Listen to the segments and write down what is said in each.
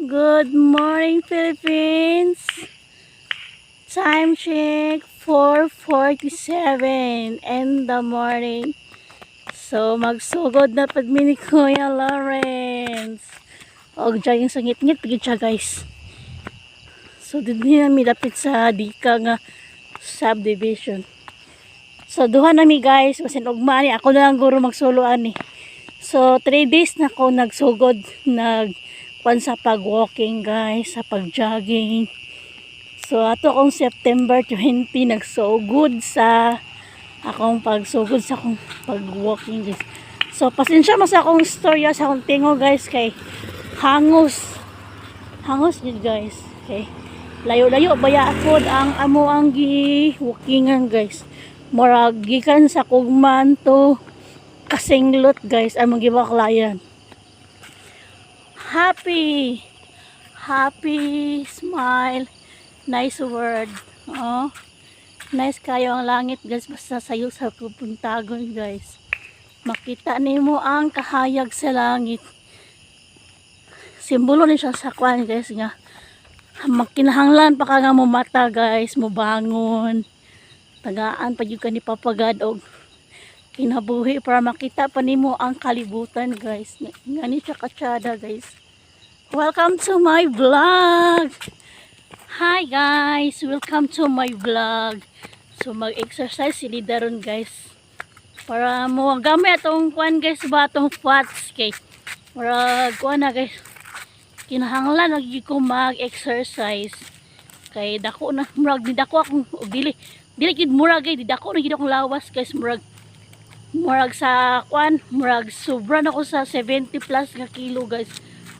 Good morning, Philippines. Time check 4:47 in the morning. So magsugod na pagmini Kuya Lawrence. Og dyan yung sangit-ngit gid siya, guys. So din nami dapit sa Dika nga subdivision. So duha nami, guys, masin ugma ni ako na lang guro magsuluan ni. So 3 days na ako nagsugod sa pag-walking, guys, sa pag-jogging. So ato akong September 20 nagsugod sa akong pagsugod sa akong pag-walking, guys. So pasensya mo sa akong storya sa akong tingo, guys, kay hangos yun, guys. Okay, layo-layo baya pod ang amo ang gi-walkingan, guys. Murag gikan sa Kugman to Kasinglot, guys, among gibaklayan. Happy smile, nice word. Oh, nice kayo ang langit, guys, basta sayo sa pupuntagon, guys. Makita nimo ang kahayag sa langit. Simbolo ni siya sa kwan, guys, nga makinahanglan pa ka nga mo mata, guys, mo bangon tagaan pa yung ni papagad og kinabuhi para makita pa nimo ang kalibutan, guys. Ngani siya katsada, guys. Welcome to my vlog. Hi, guys, welcome to my vlog. So mag-exercise si daron, guys, para mo gamit atong kwan, guys, ba atong fats kay para kuan na, guys. Kinahanglan lagi ko mag-exercise kay dako na murag di dako akong dili gid murag di dako na gid akong lawas, guys. Murag sa kwan, murag sobra na ako sa 70 plus nga kilo, guys.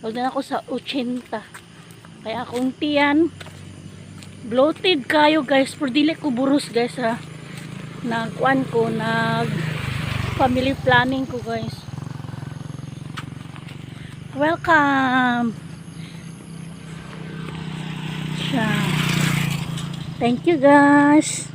Huwag na ako sa 80. Kaya akong tiyan bloated kayo, guys, pero dili ko burus, guys, ha. Nagkuan ko, family planning ko, guys. Welcome siya. Thank you, guys.